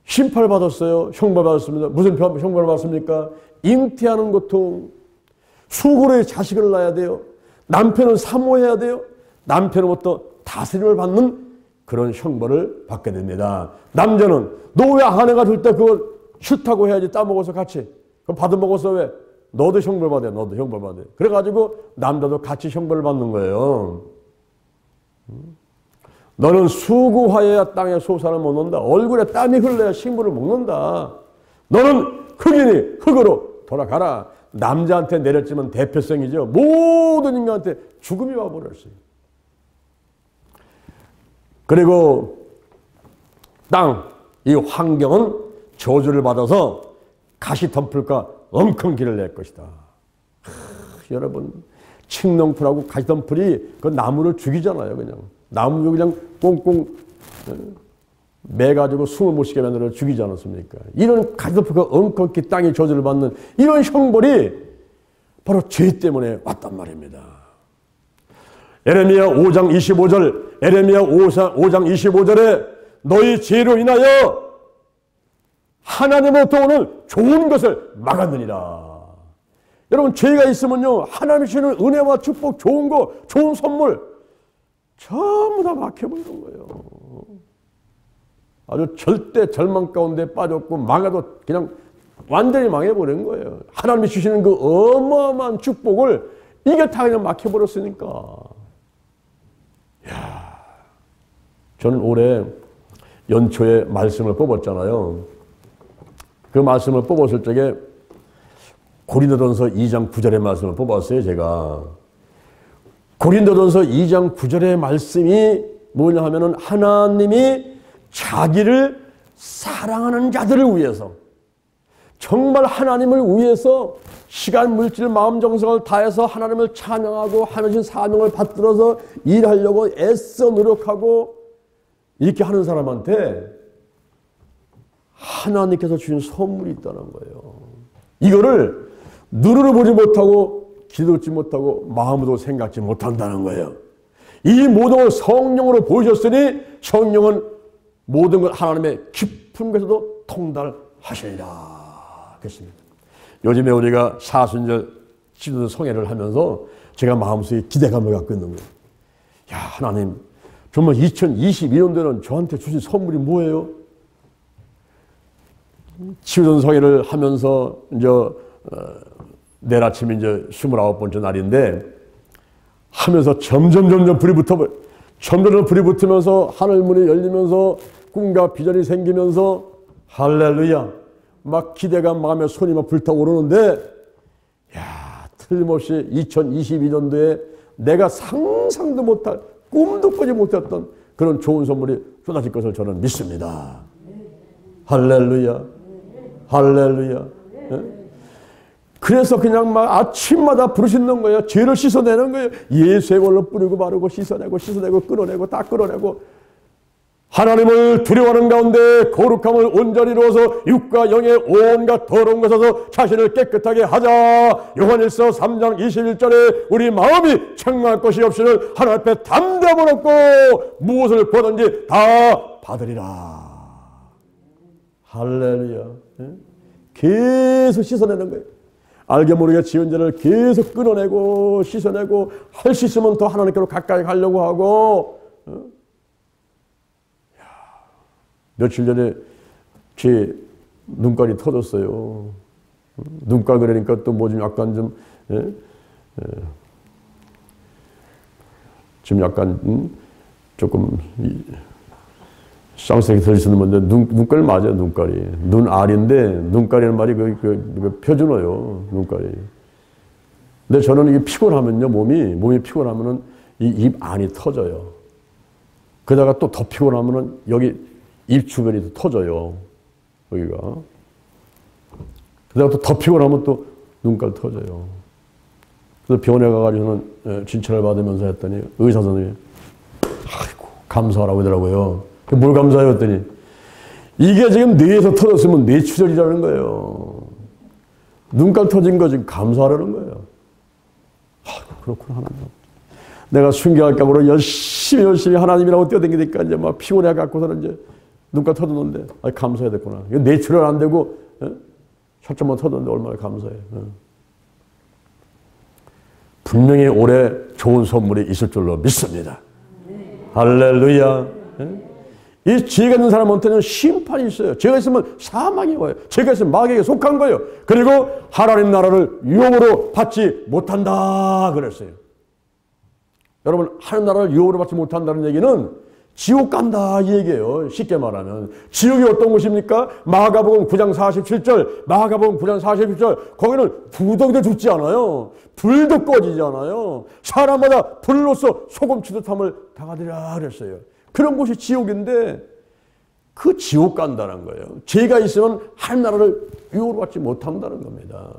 심판을 받았어요. 형벌 받았습니다. 무슨 형벌을 받습니까? 잉태하는 고통, 수고로의 자식을 낳아야 돼요. 남편은 사모해야 돼요. 남편으로부터 다스림을 받는 그런 형벌을 받게 됩니다. 남자는 너 왜 아내가 줄 때 그걸 싫다고 해야지 따먹어서 같이. 그럼 받아먹어서 왜? 너도 형벌 받아요. 너도 형벌 받아요. 그래가지고 남자도 같이 형벌을 받는 거예요. 너는 수고하여야 땅에 소산을 먹는다. 얼굴에 땀이 흘러야 식물을 먹는다. 너는 흙이니 흙으로 돌아가라. 남자한테 내렸지만 대표성이죠. 모든 인간한테 죽음이 와버렸어요. 그리고 땅, 이 환경은 저주를 받아서 가시덤불과 엉겅기를 낼 것이다. 여러분, 칡농풀하고 가시덤불이 그 나무를 죽이잖아요. 그냥 나무 그냥 꽁꽁 매가지고 숨을 못 쉬게 만들어 죽이지 않았습니까? 이런 가시덤불과 엉겅기 땅이 저주를 받는 이런 형벌이 바로 죄 때문에 왔단 말입니다. 에레미야 5장 25절, 에레미야 5장 25절에 너희 죄로 인하여 하나님으로부터 오는 좋은 것을 막았느니라. 여러분, 죄가 있으면요, 하나님이 주시는 은혜와 축복, 좋은 거, 좋은 선물 전부 다 막혀버리는 거예요. 아주 절대 절망 가운데 빠졌고 망해도 그냥 완전히 망해버린 거예요. 하나님이 주시는 그 어마어마한 축복을 이게 다 그냥 막혀버렸으니까. 이야, 저는 올해 연초에 말씀을 뽑았잖아요. 그 말씀을 뽑았을 적에 고린도전서 2장 9절의 말씀을 뽑았어요, 제가. 고린도전서 2장 9절의 말씀이 뭐냐 하면은 하나님이 자기를 사랑하는 자들을 위해서, 정말 하나님을 위해서 시간, 물질, 마음, 정성을 다해서 하나님을 찬양하고 하나님 사명을 받들어서 일하려고 애써 노력하고 이렇게 하는 사람한테 하나님께서 주신 선물이 있다는 거예요. 이거를 눈으로 보지 못하고 귀도 듣지 못하고 마음으로 생각지 못한다는 거예요. 이 모든 걸 성령으로 보여줬으니 성령은 모든 걸 하나님의 깊은 곳에서도 통달하시리라. 그렇습니다. 요즘에 우리가 사순절 기도 성회를 하면서 제가 마음속에 기대감을 갖고 있는 거예요. 야, 하나님, 정말 2022년도에는 저한테 주신 선물이 뭐예요? 치유전 성회를 하면서 이제 내일 아침에 이제 29번째 날인데 하면서 점점 불이 붙으면서 하늘문이 열리면서 꿈과 비전이 생기면서 할렐루야 막 기대가 마음에 손이 막 불타오르는데, 야, 틀림없이 2022년도에 내가 상상도 못할, 꿈도 꾸지 못했던 그런 좋은 선물이 쏟아질 것을 저는 믿습니다. 할렐루야, 할렐루야. 그래서 그냥 막 아침마다 부르짖는 거예요. 죄를 씻어내는 거예요. 예수의 걸로 뿌리고 바르고 씻어내고 끌어내고 다 끌어내고, 하나님을 두려워하는 가운데 거룩함을 온전히 이루어서 육과 영의 온갖 더러운 것에서 자신을 깨끗하게 하자. 요한일서 3장 21절에 우리 마음이 책망할 것이 없이는 하나님 앞에 담대함을 얻고 무엇을 구하든지 다 받으리라. 할렐루야. 계속 씻어내는 거예요. 알게 모르게 지은 죄를 계속 끊어내고 씻어내고 할 수 있으면 더 하나님께로 가까이 가려고 하고. 며칠 전에 제 눈깔이 터졌어요. 눈깔 그러니까 또 뭐 좀 약간 좀 지금 약간 조금 쌍색이 더 있는 건데 눈깔 맞아요. 눈깔이 눈알인데 눈깔이라는 말이 그 표준어요. 눈깔이. 근데 저는 이게 피곤하면요 몸이 피곤하면은 이 입 안이 터져요. 그러다가 또 더 피곤하면은 여기 입 주변이 터져요. 여기가. 그러다가 또 더 피곤하면 또 눈깔 터져요. 그래서 병원에 가가지고는 진찰을 받으면서 했더니 의사 선생님이 아이고 감사하라고 하더라고요. 뭘 감사해요 했더니 이게 지금 뇌에서 터졌으면 뇌출혈이라는 거예요. 눈깔 터진 거 지금 감사하라는 거예요. 아이고 그렇구나 하나님. 내가 순교할 각오로 열심히 하나님이라고 뛰어다니니까 이제 막 피곤해 갖고서는 이제 눈깔 터졌는데 감사해야 됐구나. 이거 뇌출혈 안 되고 살짝만 터졌는데 얼마나 감사해. 분명히 올해 좋은 선물이 있을 줄로 믿습니다. 할렐루야. 이 죄가 있는 사람한테는 심판이 있어요. 죄가 있으면 사망이 와요. 죄가 있으면 마귀에게 속한 거예요. 그리고 하나님 나라를 유업으로 받지 못한다 그랬어요. 여러분, 하나님 나라를 유업으로 받지 못한다는 얘기는 지옥 간다 이 얘기예요. 쉽게 말하면 지옥이 어떤 곳입니까? 마가복음 9장 47절 거기는 부더기도 죽지 않아요. 불도 꺼지지 않아요. 사람마다 불로서 소금 치듯함을 당하리라 그랬어요. 그런 곳이 지옥인데 그 지옥 간다는 거예요. 죄가 있으면 하나님 나라를 유업으로 받지 못한다는 겁니다.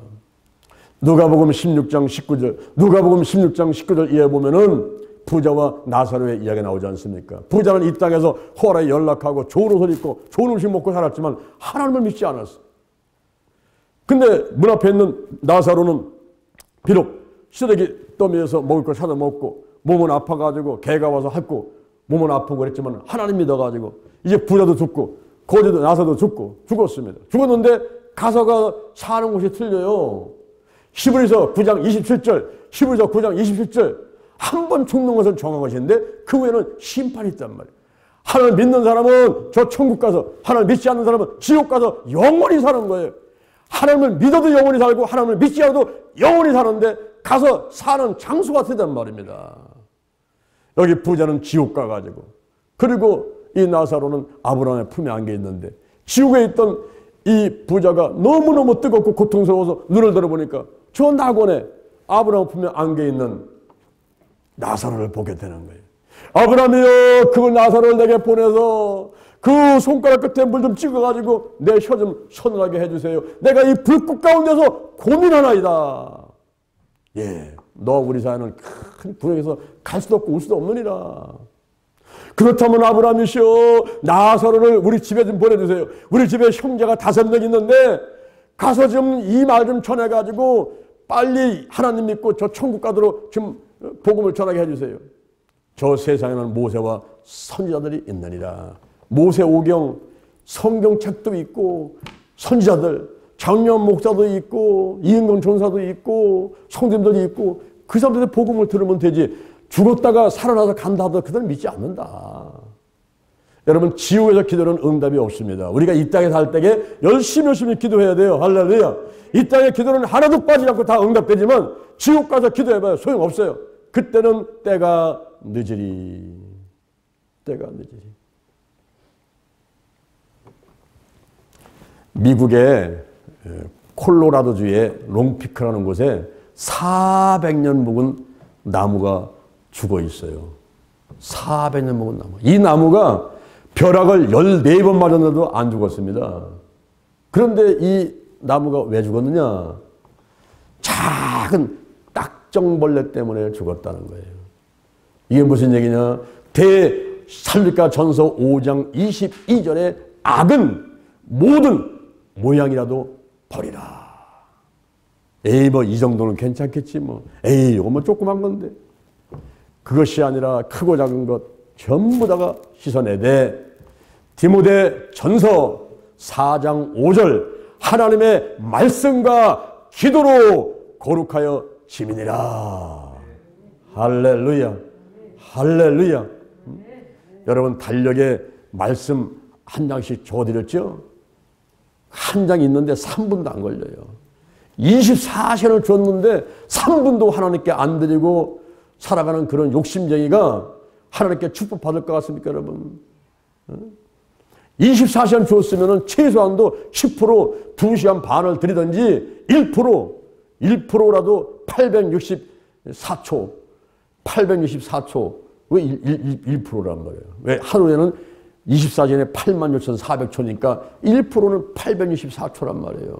누가복음 16장 19절 이해 보면은 부자와 나사로의 이야기가 나오지 않습니까? 부자는 이 땅에서 호라에 연락하고 좋은 옷을 입고 좋은 음식 먹고 살았지만 하나님을 믿지 않았어. 근데 문 앞에 있는 나사로는 비록 쓰레기 더미에서 먹을 걸 찾아 먹고 몸은 아파가지고 개가 와서 핥고 몸은 아프고 그랬지만 하나님 믿어가지고 이제 부자도 죽고 거지도 나사도 죽었습니다. 죽었는데 가서가 사는 곳이 틀려요. 히브리서 9장 27절, 히브리서 9장 27절. 한 번 죽는 것은 정한 것인데 그 후에는 심판이 있단 말이에요. 하나님 믿는 사람은 저 천국 가서, 하나님 믿지 않는 사람은 지옥 가서 영원히 사는 거예요. 하나님을 믿어도 영원히 살고 하나님을 믿지 않아도 영원히 사는데 가서 사는 장소가 되단 말입니다. 여기 부자는 지옥 가가지고, 그리고 이 나사로는 아브라함의 품에 안겨 있는데, 지옥에 있던 이 부자가 너무너무 뜨겁고 고통스러워서 눈을 들어보니까 저 낙원에 아브라함 품에 안겨 있는 나사로를 보게 되는 거예요. 아브라함이여, 그 나사로를 내게 보내서 그 손가락 끝에 물 좀 찍어가지고 내 혀 좀 서늘하게 해주세요. 내가 이 불꽃 가운데서 고민하나이다. 예, 너 우리 사회는 큰 불행에서 갈 수도 없고 올 수도 없느니라. 그렇다면 아브라함이시여, 나사로를 우리 집에 좀 보내주세요. 우리 집에 형제가 5명 있는데 가서 좀 이 말 좀 전해가지고 빨리 하나님 믿고 저 천국 가도록 좀 복음을 전하게 해주세요. 저 세상에는 모세와 선지자들이 있느니라. 모세오경 성경책도 있고 선지자들, 장로한 목사도 있고 이은경 전사도 있고 성도님들이 있고 그 사람들의 복음을 들으면 되지, 죽었다가 살아나서 간다 하더라도 그들은 믿지 않는다. 여러분, 지옥에서 기도는 응답이 없습니다. 우리가 이 땅에 살 때에 열심히 기도해야 돼요. 할렐루야. 이 땅의 기도는 하나도 빠지지 않고 다 응답되지만 지옥 가서 기도해봐요. 소용없어요. 그때는 때가 늦으리. 때가 늦으리. 미국의 콜로라도주의 롱피크라는 곳에 400년 묵은 나무가 죽어 있어요. 400년 묵은 나무. 이 나무가 벼락을 14번 맞았는데도 안 죽었습니다. 그런데 이 나무가 왜 죽었느냐? 작은 딱정벌레 때문에 죽었다는 거예요. 이게 무슨 얘기냐? 대살리가 전서 5장 22절에 악은 모든 모양이라도 버리라. 에이, 뭐 이 정도는 괜찮겠지 뭐. 에이, 이거 뭐 조그만 건데. 그것이 아니라 크고 작은 것 전부 다가 씻어내되, 디모데 전서 4장 5절, 하나님의 말씀과 기도로 거룩하여 지민이라. 할렐루야. 할렐루야. 여러분, 달력에 말씀 한 장씩 줘드렸죠? 한 장 있는데 3분도 안 걸려요. 24시간을 줬는데 3분도 하나님께 안 드리고 살아가는 그런 욕심쟁이가 하나님께 축복받을 것 같습니까, 여러분? 24시간 줬으면 최소한도 10%, 2시간 반을 드리든지 1%라도 864초. 864초. 왜 1%란 말이에요? 왜 하루에는 24시간에 86,400초니까 1%는 864초란 말이에요.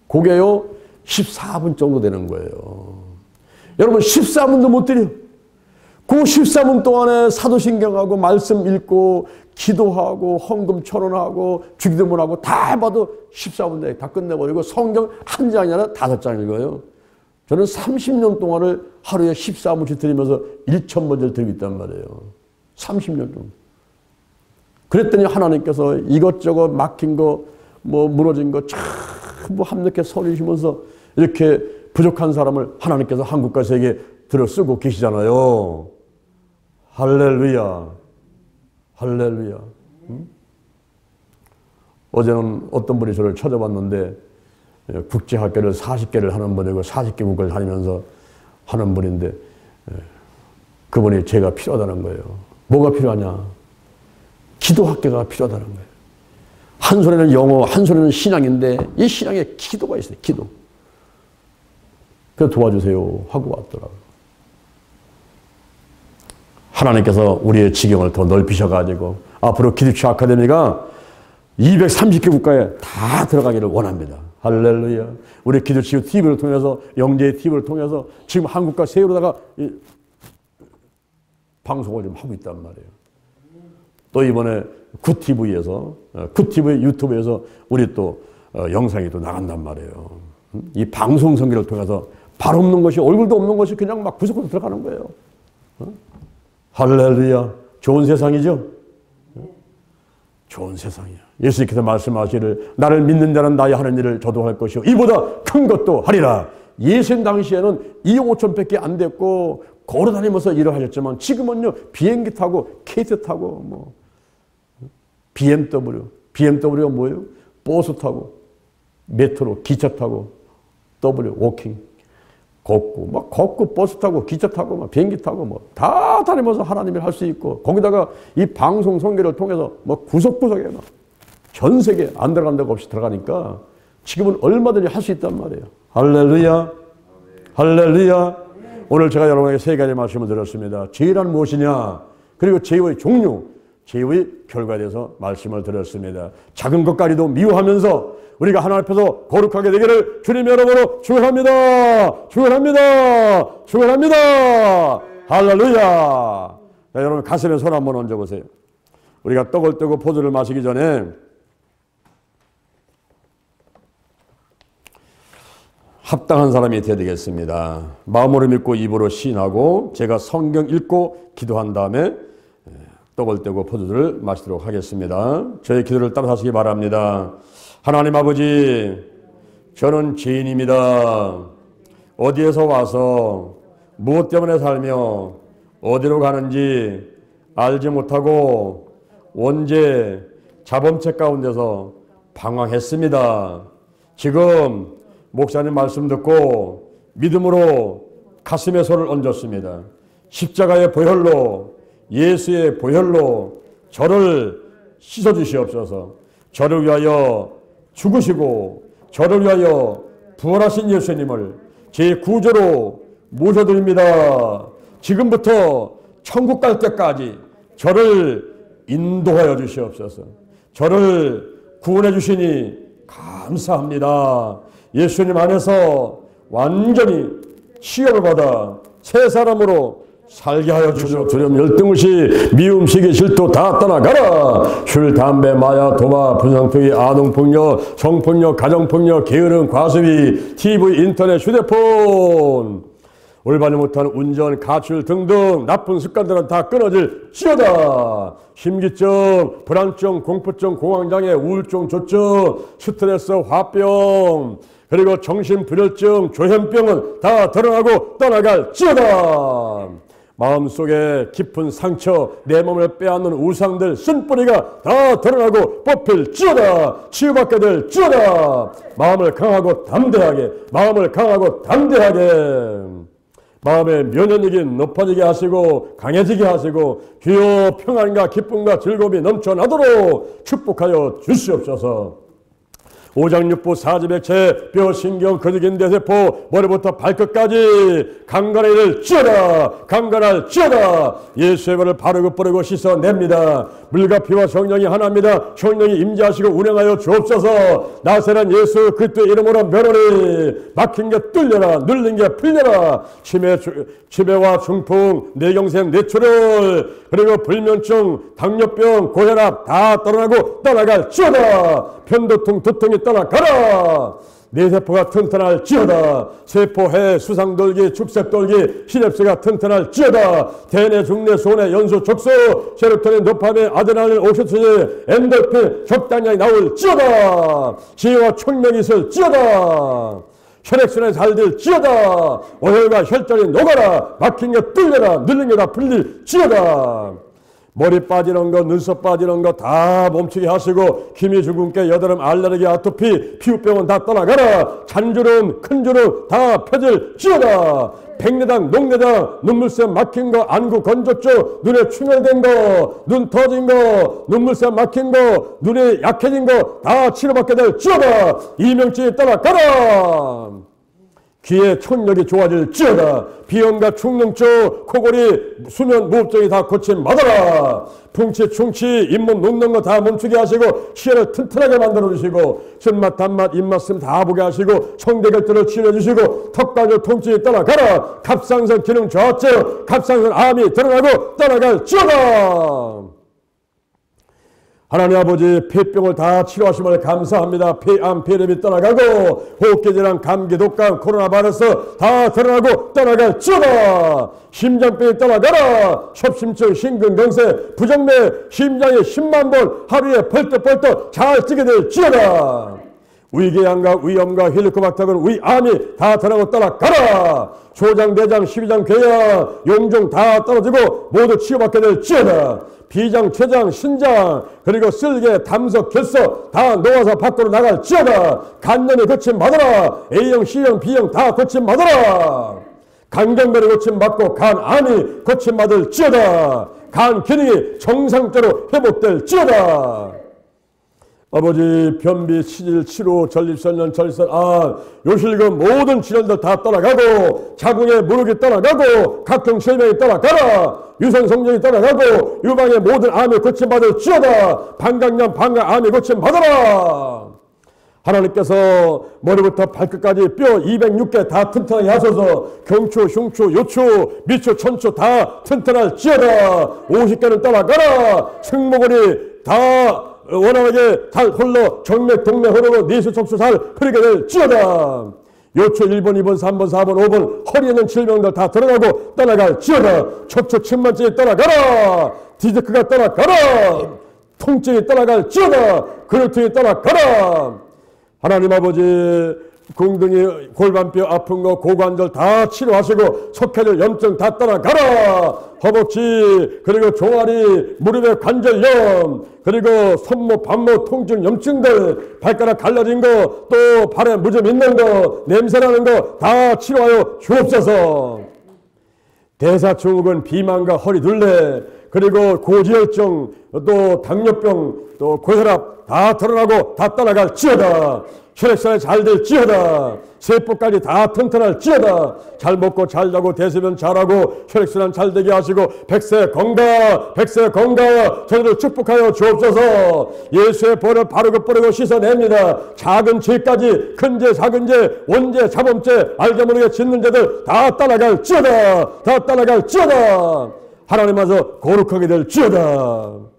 그게요, 14분 정도 되는 거예요. 여러분, 14분도 못 드려. 그 14분 동안에 사도신경하고 말씀 읽고 기도하고 헌금 철원하고 주기도문하고 다 해봐도 14분 내에 다 끝내버리고 성경 한 장이 아니라 5장 읽어요. 저는 30년 동안을 하루에 14분씩 드리면서 1,000번째를 드리고 있단 말이에요. 30년 동안. 그랬더니 하나님께서 이것저것 막힌 거, 뭐 무너진 거 전부 함께 서리시면서 이렇게 부족한 사람을 하나님께서 한국과 세계에 들어 쓰고 계시잖아요. 할렐루야. 할렐루야. 어제는 어떤 분이 저를 찾아봤는데 국제학교를 40개를 하는 분이고 40개국을 다니면서 하는 분인데 그분이 제가 필요하다는 거예요. 뭐가 필요하냐? 기도학교가 필요하다는 거예요. 한 손에는 영어, 한 손에는 신앙인데 이 신앙에 기도가 있어요. 기도. 그래서 도와주세요 하고 왔더라고요. 하나님께서 우리의 지경을 더 넓히셔가지고 앞으로 기도치 아카데미가 230개 국가에 다 들어가기를 원합니다. 할렐루야. 우리 기도치유 TV를 통해서, 영재의 TV를 통해서 지금 한국과 세계로다가 방송을 좀 하고 있단 말이에요. 또 이번에 굿TV에서, 굿TV 유튜브에서 우리 또 영상이 또 나간단 말이에요. 이 방송 선교를 통해서 발 없는 것이, 얼굴도 없는 것이 그냥 막 구석구석 들어가는 거예요. 할렐루야. 좋은 세상이죠? 좋은 세상이야. 예수님께서 말씀하시기를 나를 믿는 자는 나의 하는 일을 저도 할 것이요 이보다 큰 것도 하리라. 예수님 당시에는 2억 5천밖에 안 됐고 걸어다니면서 일을 하셨지만 지금은요 비행기 타고 KT 타고 뭐 BMW가 뭐예요? 버스 타고 메트로 기차 타고 워킹 걷고 버스 타고 기차 타고 막 비행기 타고 뭐 다 다니면서 하나님을 할 수 있고 거기다가 이 방송 선교를 통해서 뭐 구석구석에 막 전 세계 안 들어간 데가 없이 들어가니까 지금은 얼마든지 할 수 있단 말이에요. 할렐루야. 할렐루야. 오늘 제가 여러분에게 세 가지 말씀을 드렸습니다. 죄란 무엇이냐, 그리고 죄의 종류, 죄의 결과에 대해서 말씀을 드렸습니다. 작은 것까지도 미워하면서 우리가 하나님 앞에서 거룩하게 되기를 주님의 이름으로 축원합니다. 축원합니다. 축원합니다. 할렐루야. 자, 여러분 가슴에 손 한번 얹어보세요. 우리가 떡을 떼고 포도를 마시기 전에 합당한 사람이 되어야 되겠습니다. 마음으로 믿고 입으로 시인하고 제가 성경 읽고 기도한 다음에 떡을 떼고 포도를 마시도록 하겠습니다. 저의 기도를 따라하시기 바랍니다. 하나님 아버지, 저는 죄인입니다. 어디에서 와서 무엇 때문에 살며 어디로 가는지 알지 못하고 원죄, 자범죄 가운데서 방황했습니다. 지금 목사님 말씀 듣고 믿음으로 가슴에 손을 얹었습니다. 십자가의 보혈로, 예수의 보혈로 저를 씻어주시옵소서. 저를 위하여 죽으시고 저를 위하여 부활하신 예수님을 제 구주로 모셔드립니다. 지금부터 천국 갈 때까지 저를 인도하여 주시옵소서. 저를 구원해 주시니 감사합니다. 예수님 안에서 완전히 치유를 받아 새 사람으로 살게 하여 주시옵소서. 두려움, 열등의식, 미움, 시기, 질투 다 떠나가라. 술, 담배, 마약, 도박, 분상투기, 아동폭력, 성폭력, 가정폭력, 게으름, 과습이, TV, 인터넷, 휴대폰, 올바르지 못한 운전, 가출 등등 나쁜 습관들은 다 끊어질 지어다. 심기증, 불안증, 공포증, 공황장애, 우울증, 조증, 스트레스, 화병, 그리고 정신불혈증, 조현병은 다 드러나고 떠나갈 지어다. 마음속에 깊은 상처, 내 몸을 빼앗는 우상들, 쓴뿌리가 다 드러나고 뽑힐 지어다. 치유받게 될 지어다. 마음을 강하고 담대하게, 마음을 강하고 담대하게, 마음의 면역력이 높아지게 하시고 강해지게 하시고 귀여 평안과 기쁨과 즐거움이 넘쳐나도록 축복하여 주시옵소서. 오장육부 사지백체 뼈 신경 근육인대 세포 머리부터 발끝까지 강건하기를 지어다. 강건할 지어다. 예수의 발을 바르고 뿌리고 씻어냅니다. 물과 피와 성령이 하나입니다. 성령이 임재하시고 운행하여 주옵소서. 나세란 예수 그리스도의 이름으로 면허니 막힌 게 뚫려라. 눌린 게 풀려라. 치매와 중풍, 뇌경색, 뇌출혈, 그리고 불면증, 당뇨병, 고혈압 다 떠나고 떠나갈 지어다. 편도통, 두통이 떠나가라. 뇌세포가 튼튼할 지어다. 세포해, 수상돌기, 축색돌기, 시냅스가 튼튼할 지어다. 대뇌, 중뇌, 소뇌, 연소, 족소, 세로토닌, 도파민, 아드레날린, 옥시토신, 엔돌핀 적당량이 나올 지어다. 지혜와 총명이 있을 지어다. 혈액순환이 잘 될 지어다. 오혈과 혈전이 녹아라. 막힌 게 뚫려라. 눌린 게 다 풀릴 지어다. 머리 빠지는 거, 눈썹 빠지는 거 다 멈추게 하시고 기미, 주근깨, 여드름, 알레르기, 아토피, 피부병은 다 떠나가라. 잔주름, 큰주름 다 펴질 지어다. 백내장, 녹내장, 눈물샘 막힌 거, 안구 건조증, 눈에 충혈된 거, 눈 터진 거, 눈물샘 막힌 거, 눈이 약해진 거 다 치료받게 될 지어다. 이명증이 떠나가라. 귀의 촌력이 좋아질 지어다. 비염과 충농증, 코골이, 수면 무호흡증이 다 고침받아라. 풍치, 충치, 잇몸 녹는 거 다 멈추게 하시고 시야를 튼튼하게 만들어 주시고 쓴맛, 단맛, 입맛씀 다 보게 하시고 성대결들을 치료해 주시고 턱관절 통증이 떠나가라. 갑상선 기능 저하증, 갑상선 암이 드러나고 떠나갈 지어다. 하나님 아버지, 폐병을 다 치료하심을 감사합니다. 폐암, 폐렴이 떠나가고 호흡기질환, 감기, 독감, 코로나 바이러스 다 드러나고 떠나갈지어다. 심장병이 떠나가라. 협심증, 심근경색, 부정맥, 심장에 10만 번 하루에 벌떡벌떡 잘 뛰게 될지어다. 위궤양과 위염과 헬리코박터근 위암이 다 드러나고 떠나가라. 초장, 내장, 십이장, 궤양, 용종 다 떨어지고 모두 치유받게 될지어다. 비장, 췌장, 신장, 그리고 쓸개, 담석, 결석 다 녹아서 밖으로 나갈지어다. 간염이 고침받아라. A형, C형, B형 다 고침받아라. 간경변이 고침받고 간암이 고침받을지어다. 간 기능이 정상적으로 회복될지어다. 아버지, 변비, 치질, 치료, 전립선염, 절선, 요실금 모든 질환들 다 떠나가고 자궁의 무력이 떠나가고 각종 질병이 떠나가라. 유선성적이 떠나가고 유방의 모든 암이 고침받을지어다. 방광염, 방광암이 고침받아라. 하나님께서 머리부터 발끝까지 뼈 206개 다 튼튼하게 하소서. 경추, 흉추, 요추, 미추, 천추 다 튼튼할지어다. 50개는 떠나가라. 승모근이 다 원활하게 잘 흘러 정맥, 동맥 흐르고 내수, 척수 잘 흐르게 될지어다. 요추 1번, 2번, 3번, 4번, 5번 허리에 있는 질병들 다 드러나고 떠나갈지어다. 척추 침만증이 떠나가라. 디스크가 떠나가라. 통증이 떠나갈지어다. 근육통이 떠나가라. 하나님 아버지, 궁둥이, 골반뼈 아픈 거, 고관절 다 치료하시고 석회절, 염증 다 떠나가라. 허벅지, 그리고 종아리, 무릎의 관절염, 그리고 손목, 반목, 통증, 염증들, 발가락 갈라진 거, 또 발에 무좀 있는 거, 냄새나는 거 다 치료하여 주옵소서. 대사증후군, 비만과 허리둘레, 그리고 고지혈증, 또 당뇨병, 또 고혈압 다 드러나고 다 떠나갈지어다. 혈액순환이 잘 될지어다. 세포까지 다 튼튼할지어다. 잘 먹고 잘 자고 대소변 잘하고 혈액순환 잘 되게 하시고 백세 건강, 백세 건강 저희를 축복하여 주옵소서. 예수의 벌을 바르고 뿌리고 씻어냅니다. 작은 죄까지 큰 죄, 작은 죄, 원죄, 자범죄, 알게 모르게 짓는 죄들 다 떠나갈지어다. 다 떠나갈지어다. 하나님 앞에서 거룩하게 될지어다.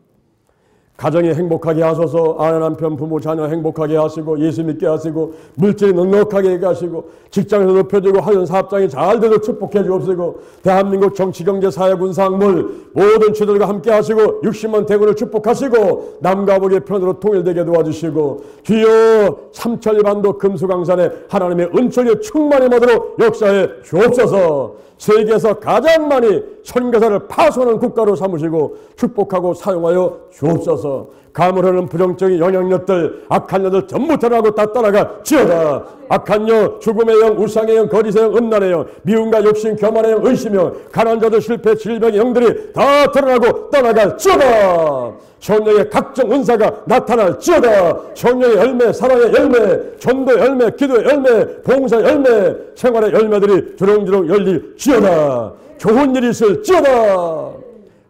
가정이 행복하게 하소서. 아내, 남편, 부모, 자녀 행복하게 하시고 예수 믿게 하시고 물질이 넉넉하게 하시고 직장에서 높여주고 하는 사업장이 잘 되도록 축복해 주옵시고 대한민국 정치, 경제, 사회, 군사, 학물 모든 주들과 함께 하시고 60만 대군을 축복하시고 남과 북의 편으로 통일되게 도와주시고 주여 삼천리반도 금수강산에 하나님의 은총이 충만히 모도록 역사해 주옵소서. 세계에서 가장 많이 선교사를 파송하는 국가로 삼으시고 축복하고 사용하여 주옵소서. 가물하는 부정적인 영향력들, 악한 영들 전부 드러나고 다 떠나갈지어다. 악한 영, 죽음의 영, 우상의 영, 거짓의 영, 음란의 영, 미움과 욕심, 교만의 영, 의심의 영, 가난한 자들, 실패, 질병의 영들이 다 드러나고 떠나갈지어다. 성령의 각종 은사가 나타날지어다. 성령의 열매, 사랑의 열매, 전도의 열매, 기도의 열매, 봉사의 열매, 생활의 열매들이 주렁주렁 열릴지어다. 좋은 일이 있을지어다.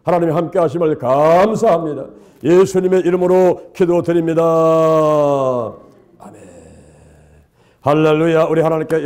하나님이 함께 하심을 감사합니다. 예수님의 이름으로 기도드립니다. 아멘. 할렐루야. 우리 하나님께